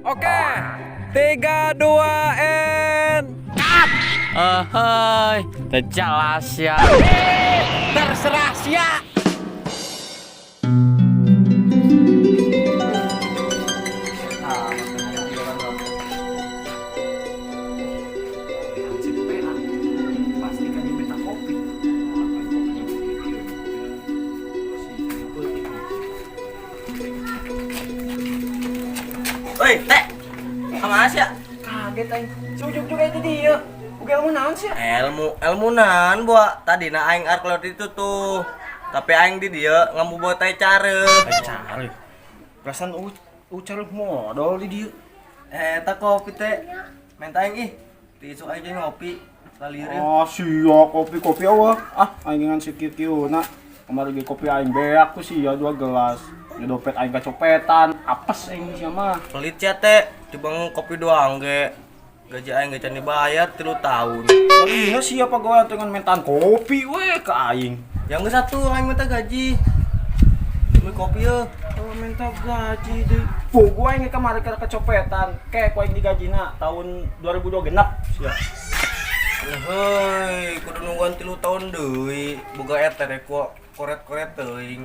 Oke, 3, 2, cut. Hei, terjelas ya. Terserah sia. Oi, teh. Kemana sih ya? Kaget aing. Sujuk juga itu dia. Uga ilmu naon sih? Ilmu nan buat tadi na aing arek laut itu tuh. Tapi aing di dia ngambu buat teh care. Cari. Perasaan ucar modal di dia. Tak kopi teh. Minta aing ih. Tisu aja ngopi. Salireu. Oh sia kopi awah. Aing ngan sikit kieu na. Kemarin ge kopi aing beak ku sia 2 gelas. Di dompet aing kecopetan. Apes aing sia mah. Pelit ya teh. Cuma kopi doang ge. Gaji aing gak can dibayar 3 tahun. Iya sia pagawean dengan mentan kopi we ke aing. Yang satu aing minta gaji. Beli kopi ya. Oh minta gaji deui. Gua aing kemarin ke kecopetan. Kayak ku aing digajina tahun 2002 genap sia. Hei, kudu nungguan 3 tahun deui. Boga eta rek koret-koret teuing.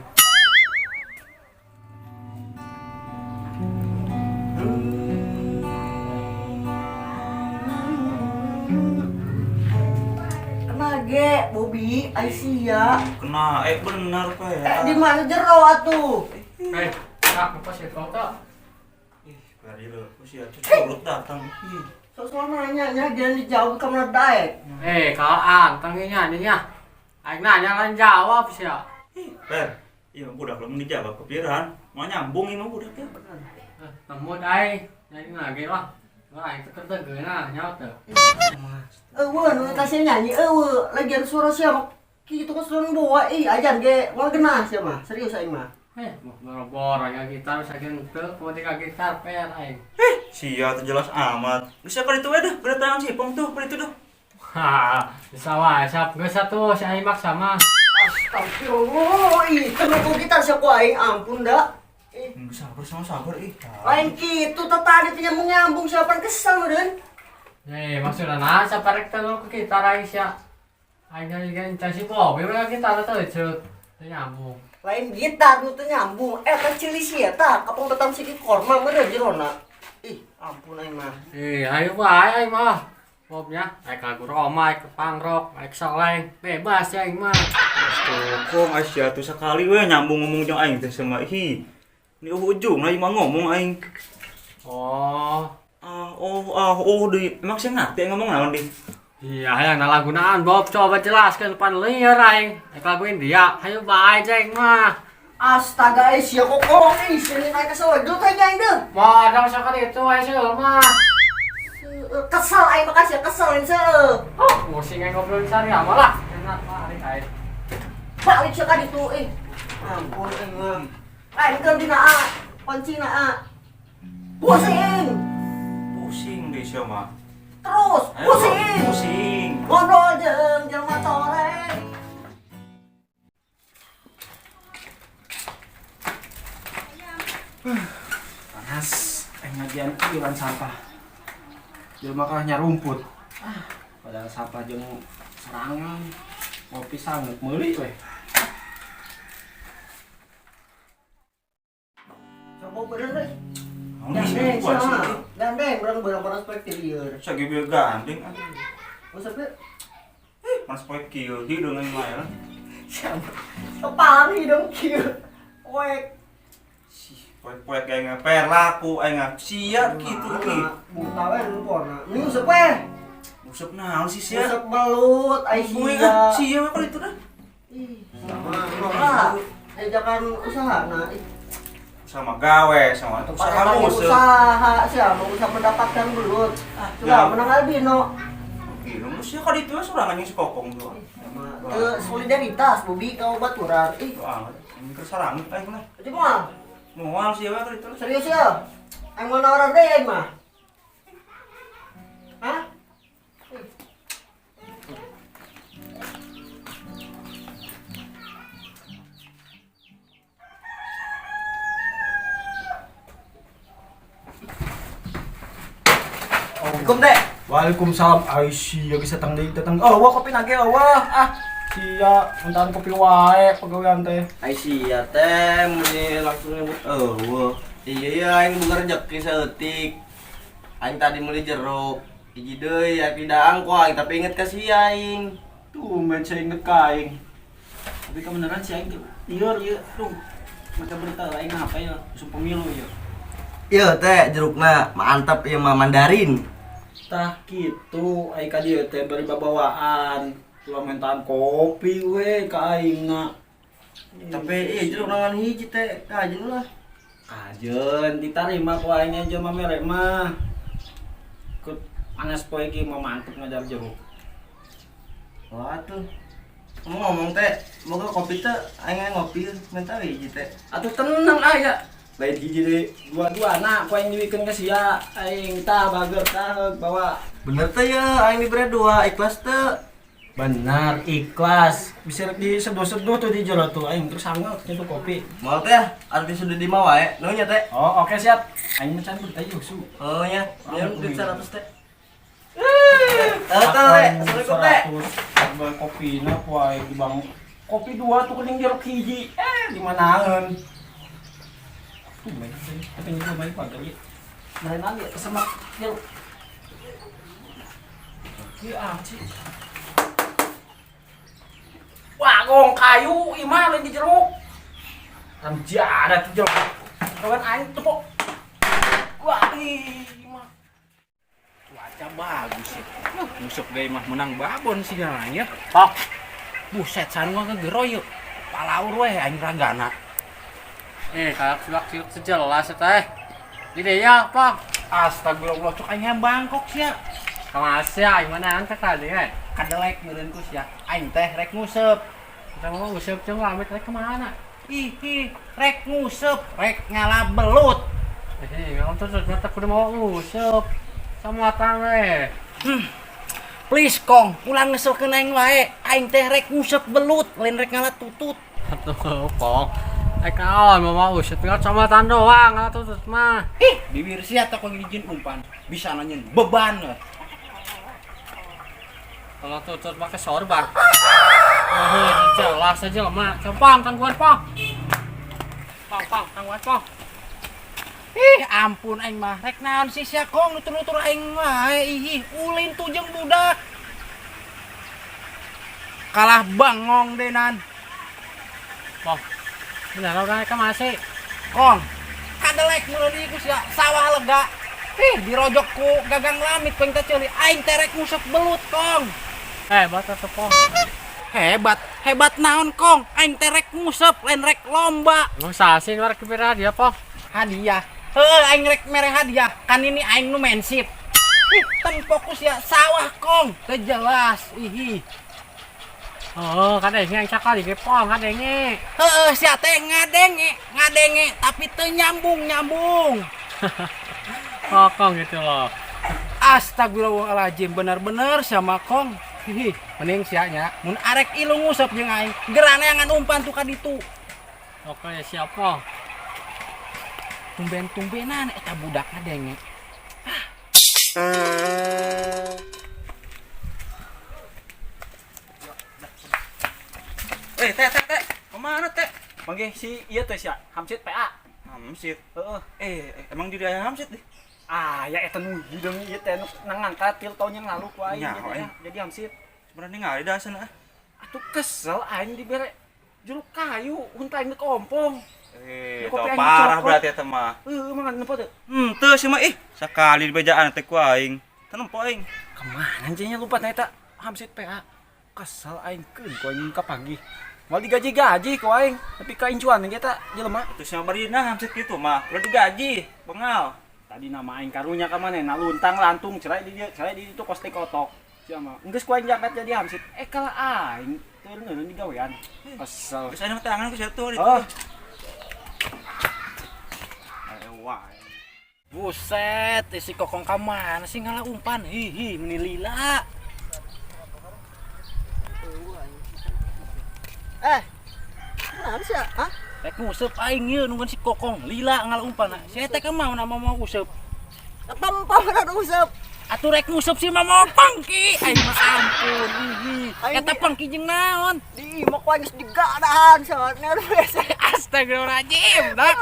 Ge, Bobi, Aisyah. Kena bener pe. Di mana jero atuh? Kak, apa sih kau tak? Bari leuh ku sia cuculuk datang. Sok nanya jangan dijawab ke mana daek. Kalaan, tanginya nih ya. Aing nanya kan jawab sih ya. Per, iya budak belum dijawab kepikiran, mau nyambung ini budak ya. Temu aing, jadi lagi lah. Wah, aing teu nah nyaut teu. Nu tasnya nyanyi lagian suara siapa? Kitu kan suara bawa ajan ge moal genah sia mah. Serius aing mah. Boro-boro ya gitar saking teu peuting ka gitar per aing. Sia terjelas amat. Bisa kali itu dah, kedatangan Cipong tuh, kali itu dah. Bisa wae sap geus atuh si aing maksa mah. Astagfirullah, kenapa gitar sia ku aing ampun da. Sabar sama sabar Lain kitu tadi teh nyambung siapa kesel meureun. Maksudna nah saparek teh ku gitar aing sia. Aing geus casi Bobi we gitar teh ceuk teu nyambung. Lain gitar nu teu nyambung, eta cili sia tah kapung tetang sikit korma meureun jerona. Ampun aing mah. Ayo wae aing mah. Bobnya, aing lagu Roma, aing pangrok, aing soleng, bebas ya aing mah. Kok Asia tuh sekali we nyambung ngomong jeung aing teh sama Ini ujung lagi mau ngomong aing. Oh Deui. Emang saya ngerti ngomong naon di? iya, yang lagunaan Bob, coba jelaskan depan liar aing. Aing laguin dia, ayo bae aing mah. Astaga, sia kok sini naik kesel dulu tanya deh. Mau ada sekali itu aing seul mah. Kesel aing makasih keselin seueuh. Pusing aing ngobrol sari malah. Enak balik aing. Balik sekali itu ampun aing mah. Lain kan dina kuncina pusing. Pusing deh sia mah. Terus Pusing. Ngobrol jeung jelema toreng. Panas. Ngajian iuran sampah. Jelema ka nyarumput. Padahal sampah jeung serangan. Kopi sanget meuli we. Coba bener deh. Gandeng sih. Gandeng barang-barang spektir ieu. Sagi bieu gandeng. Usap teh. Mas poek kieu hidung aing mah ya. Kepala hidung kieu. Oek. Poek aing per laku aing sia kitu ki. Buta we nu porna. Ini usap we. Usep naon sih sia? Usap belut Aisyah. Sia mah itu dah. Sama. Ejakan usaha nah. Sama gawe sama usaha museuh. Usaha siapa usaha mendapatkan belut. Sudah menang albino. Gila, sia ka ditu sorangan yang si Kokong tuh. Solidaritas Bobi kau baturan. Wah, ini kesarangan aing mah. Jadi moal. Moal sia we ka ditu. Serius ya? Aing mau nawaran deh aing mah. Hah? Assalamualaikum teh. Waalaikumsalam. Ai sia geus datang deui datang. Oh, wah kopi nage wah. Ah, sia entar kopi wae pagawean teh. Ai sia teh meni langsung nyebut eueuh. Iya aing boga rezeki saeutik. Aing tadi meuli jeruk. Hiji deui aya daang ku aing tapi inget ka si aing. Tuh, main saya inget ka aing. Tapi kebenaran si aing lieur ieu. Duh. Macam berita aing apa ya? Musuh pemilu ya. Iya teh jerukna mantap ieu mah mandarin. Tah kitu aing ka dieu teh bari babawaan. Tulang mentaan kopi we ka aingna. Tapi ieu jeruk nangan hiji teh kajen lah. Kajen ditarima ku aing aja mah mere mah. Kut panas poe iki mah mantep ngajar jeruk. Wah tuh. Ngomong teh, moga kopi teh aing ngopi minta hiji teh. Atuh tenang aya. Lain hiji deui dua-duana ku aing diwikeun ka sia aing tah bager tah bawa. Bener teh ya aing dibere 2 ikhlas teh. Benar ikhlas. Bisa diseduh-seduh tuh di jero tuh aing terus sangat itu kopi. Mau teh arti sudah di mah wae. Nu nya teh. Oh, oke siap. Aing mah can teh yusu. Oh nya, Iya, duit iya. 100 teh. Teh, assalamualaikum teh. Harga kopina ku aing di bang. Kopi 2 tuh kuning jeruk hiji. Di manaeun. Tuh bae. Tapi ini mah bae pagari. Lain lagi sama jeruk. Iya, anjing. Wah, gong kayu, imah lagi jeruk. Ada jeruk. Kawan aing tepuk. Wah, imah. Cuaca bagus ya. Musuk gay mah menang babon sih nanya. Pak, Buset sarua ngegero yeuh. Palaur we aing ragana. kalau silak-silak sejelas teh. Di dia, Pak. Astagfirullah cuk aing bangkok sia. Kamasya, gimana anta tadi kan? Kadelek meureun ku sia. Aing teh rek nguseup. Kita mau usap jeung lamit rek kemana? Ih, rek nguseup, rek ngala belut. Kalau tuh ternyata kudu mau usap sama tangan. Please kong, ulang ngeselkeun aing wae. Aing teh rek nguseup belut, lain rek ngala tutut. Atuh, Kong. Kawan mau usap tinggal sama tan doang, nggak tutut mah. Ih, bibir sia tak ngijin umpan. Bisa nanyain beban. Kalau tutut pakai sorban. Jelas aja mah. Cepang tangguhan, Pang. Pang, tangguhan, Pang. Ih, ampun aing mah. Rek naon sih sia kong nutur-nutur aing wae. Ih, ulin tuh jeung budak. Kalah bangong denan. Pang. Benar orang ka masih. Kong, kadelek meureun ieu sia sawah lega. Ih, dirojok ku gagang lamit peng teh ceuli. Aing teh rek nguseup belut, Kong. Bata tuh, Pang. Hebat naon, Kong? Aing teh rek nguseup, lain rek lomba. Emang sasin war kepira dia, Pang. Hadiah. Heuh, aing rek mere hadiah. Kan ini aing nu mensip. Ih, ten fokus ya sawah, Kong. Teu jelas. Ih. Oh, kadenge yang cakal di Pang, kadenge. Heeh, sia teh ngadenge, tapi teu nyambung. Kong gitu loh. Astagfirullahaladzim, bener-bener sama Kong. Hihi, mending sianya. Mun arek ilu ngusap jeung aing, geraneangan umpan tuh ka ditu. Oke, siapa? Tumben-tumbenan eta budak ngadenge. Teh. Kemana teh? Panggih si ieu teh sia, Hamsid PA. Hamsit. Heeh. Emang di aya Hamsit deh. Ah, ya eta nu hideung ieu teh nu ngangkat til tahun yang lalu ku aing Nya, gitu ya. Jadi Hamsid. Sebenarnya nggak ada sana. Atuh kesel aing dibere jeruk kayu, hunta aing kompong. Kopi Tau aing parah cokot. berarti eta mah. Emang nempo teh. Teu sih mah sakali di bejaan teh ku aing. Teu nempo aing. Kemana anjingnya lupa na eta Hamsid PA. Kesel aing keun ku aing ka panggih. Mau digaji-gaji ku aing, tapi ka incuan ge eta jelema. Terus yang bari nah Hamsit gitu mah. Udah digaji, bengal. Tadi nama aing karunya ka manehna luntang lantung cerai di dieu, cerai di ditu kos teh kotok. Sia mah enggeus ku aing jaket jadi Hamsid. Kala aing teureun di gawean. Kesel. Terus ada tangan ku satu di. Oh. Wah. Buset, si kokong ka mana sih ngalah umpan? Hihi, meni lila. Kenapa sih? Hah? Rek nguseup aing ieu nungguan si kokong lila ngalah umpan. Si eta ka mau na mau nguseup. Ketempang ada usap. Atuh rek ngusep si mamopang ki. Ai mah ampun. Ai, Eta pangki jeung naon? Di mah kuanyes digadahan saatnya biasa. Astagfirullahaladzim, dah.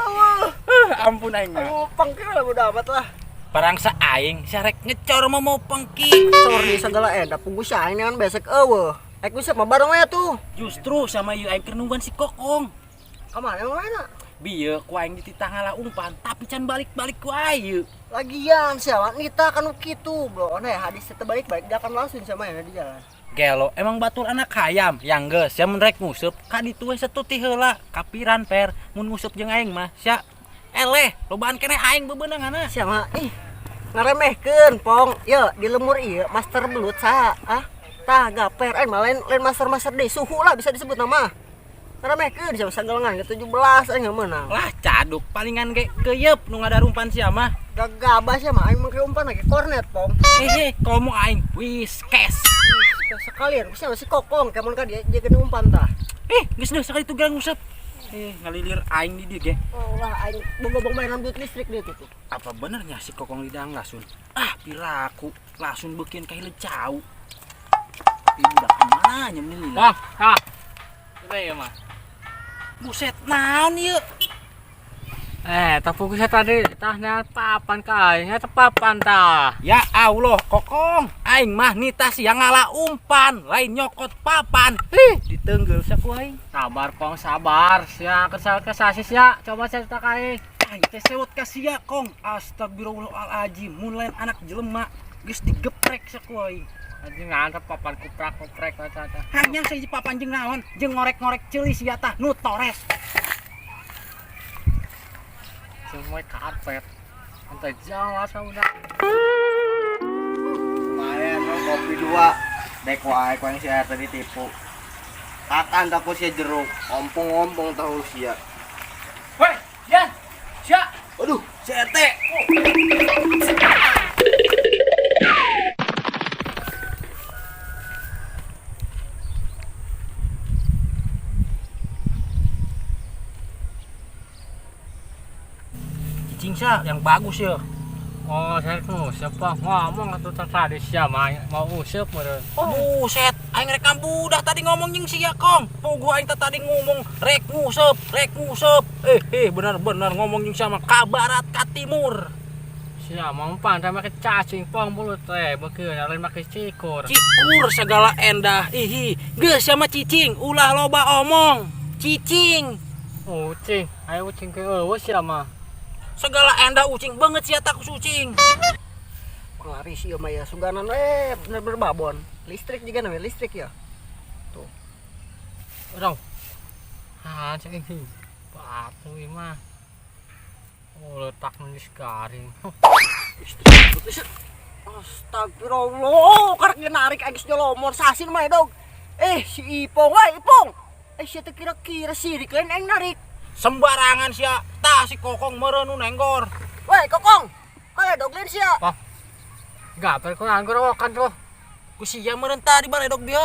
Ampun aing mah. Aduh, pangki lah udah amat lah. Parang sa aing sarek ngecor mamopang ki. Sorry segala punggus aing kan besek eueuh. Ek usap mah bareng we tuh. Justru sama ieu aing keur nungguan si Kokong. Kamana emang mana? Bieu ku aing dititah ngalah umpan, tapi can balik-balik ku ayeuna. Lagian siapa nita kan kitu, bro. Nah, hadis teu balik-balik dia akan langsung sama ya di jalan. Gelo, emang batur anak hayam yang geus sia mun rek nguseup ka ditu we setuti heula, kapiran per mun nguseup jeung aing mah sia eleh lobaan keneh aing bebeunangana. Siapa ngaremehkeun pong. Ye, di lemur ieu master belut saha? Ah, tah gaper mah lain master deui suhu lah bisa disebut nama. Ngaremehkeun siapa sagalengan ke 17 aing meunang. Lah caduk palingan ge keuyeub nu ngadarumpan sia mah. Gagabah sia mah aing make umpan lagi kornet pong. Komo aing wis kes. Sekalian sia si Kokong kemun ka dia geuning umpan tah. Geus deui sakali tugas nguseup. Ngalilir aing di dieu ge. Oh lah aing boga mainan duit listrik dia tuh. Apa benernya si Kokong lidang lasun? Ah, piraku lasun beukeun ka hileud cau. Tapi budak kemana nyemil. Bang, ha. Udah ya mah. Buset naon ieu? Tapi saya tadi tahnya papan kai, ya papan tah. Ya Allah, Kokong, aing mah nita siang ngalah umpan, lain nyokot papan. Ditenggel saku aing. Sabar Kong, sabar. Sia kesasis ya, coba saya tak kai. Aing teh sewot ka sia, Kong. Astagfirullahaladzim, mun lain anak jelema geus digeprek saku aing. Anjing ngantep papan kuprek aja. Hanya sahiji papan jeung naon, jeung ngorek-ngorek ceuli sia tah nu tores. Semua karpet. Entah jauh udah. Lumayan lo kopi 2. Dek wae ku yang sia tadi tipu. Kakan taku sia jeruk, ompong-ompong tahu sia. Weh, Jan. Sia. Aduh, si RT. Cicing sia yang bagus ya. Oh, saya siapa ngomong atau tadi siapa mau usep meureun. Buset, aing rek budak tadi ngomong jeung sia Kong. Pugu aing tadi ngomong rek nguseup. Bener-bener ngomong jeung sama ka barat ka timur. Sia mau pantai make cacing pong bulut teh beukeun lain make cikur. Cikur segala endah. Geus sama cicing, ulah loba omong. Cicing. Ucing, ayo ucing ke eueuh sia mah. Segala endah ucing banget sia tak kucing. Laris ieu mah ya suganan we bener-bener babon. Listrik juga namanya listrik ya. Tuh. Aduh. Ah, cing ini. Batu ieu mah. Oh, letak nulis garing. Astagfirullah, karek narik aing jolomor sasin mah dog. Si Ipong, Ipong. Sia teh kira-kira sirik lain aing narik. Sembarangan sia, tah si Kokong meureun nu nenggor. Woi, Kokong. Kale dog lain sia. Gaper ku anggrokan tuh. Ku sia meureun tah di baledog dia.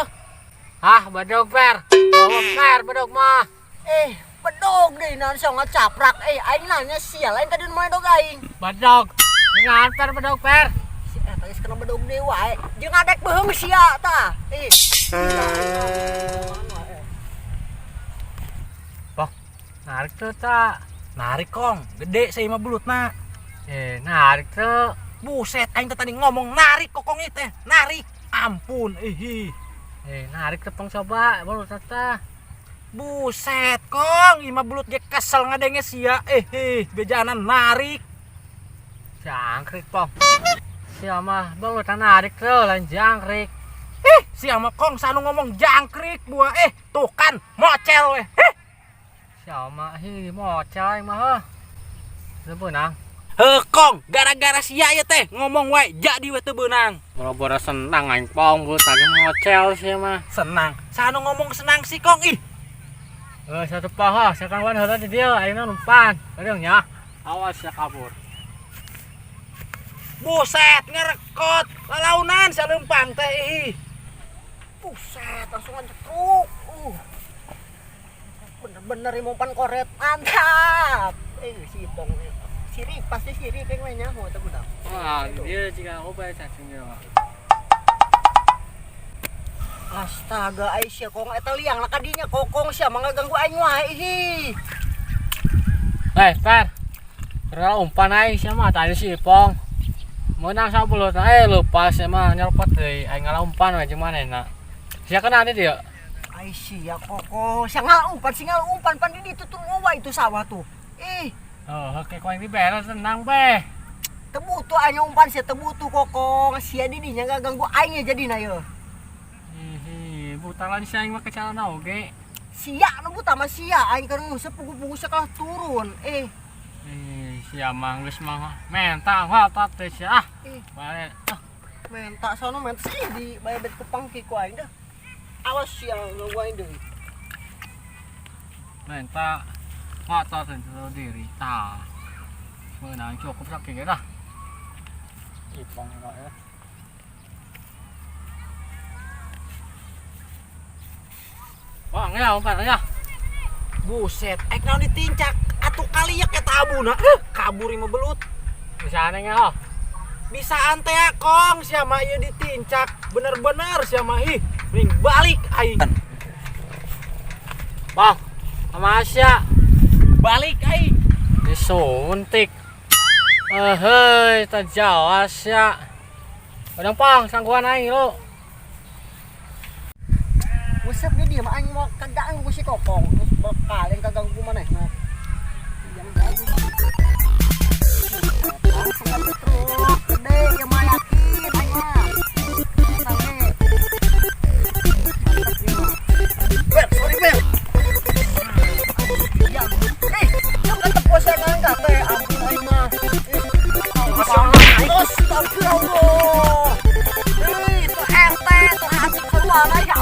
Hah, badog per. Bawa per badog mah. Bedog deh nan sia ngacaprak. Aing nanya sia lain tadi mah dog aing. Badog. Dengan per badog per. Si eta geus kena bedog deui wae. Jeung adek beheung sia tah. Narik tuh tak. Narik Kong, gede saya mah belutna. Narik tuh. Buset, aing tadi ngomong narik Kokong ieu teh. Narik. Ampun, Narik tuh pong coba balut tah. Buset, Kong, ieu mah belut ge kesel ngadenge sia. Bejanan narik. Jangkrik pong. Sia mah balut narik tuh lain jangkrik. Sia mah Kong sanu ngomong jangkrik buah. Tuh kan mocel weh. Sia mah mocai mah. Sebeunang. Kong, gara-gara sia ieu teh ngomong wae jadi we teu beunang. Boro-boro senang aing pong bulut lagi mocel sia mah. Senang. Sanu ngomong senang si Kong ih. Satu paha, sekarang wan heula di dieu ayeuna numpan. Adeung nya. Awas ya kabur. Buset, ngerekot. Lalaunan saleumpang teh. Buset, langsung ancekruk. Bener-bener umpan koret mantap. Si Ipong. Siri pasti siri kayaknya mau teu budak. Wah, dia jika obat cacingnya. Astaga, Aisyah kong eta liang lah kadinya kokong sia mangga ganggu aing wae hi. Per. Kalau umpan aing sama tadi si Ipong. Menang sabulut lupa sama nyelpot deui aing ngalah umpan we jeung manehna. Sia kena dia. Aisyah koko sia umpan pan di ditu tuh ngowa itu sawah tuh. Oh, oke kau ini beres tenang be. Tebutu aing umpan sia tebutu kokong sia di dinya ganggu aing jadina yeuh. Buta lah di aing make calana oge. Sia nu buta mah sia aing keur nguseup pugu-pugu sekolah turun. Sia mah geus mah menta hatat teh sia. Bale. Menta sono menta sih di bayabet kepangki ku aing dah. Awas sia ganggu aing deui. Menta hatat teh diri tah. Menang cukup saking dah. Ipong enggak ya. Bang ya umpan ya. Buset, ek naon ditincak atuh kaliyak eta abuna. Kabur mah belut. Bisa aneh ya. Bisa ante kong sia mah ieu ditincak. Bener-bener sia mah ih. Mending balik aing. Bang, sama Asya. Balik aing. Disuntik. Hei, tak jauh Asya. Padang pang, sangguan aing lo. Usap nih dia mah aing mau kagak ku si kokong. Terus bakal yang kaganggu manehna. Yang bagus. Terus gede ya mah yakin aing mah. Sampai. Sorry Bel. Ya. Yang kata puasa enggak teh ampun aing mah. Astagfirullah. Itu RT tuh hati keluar aja.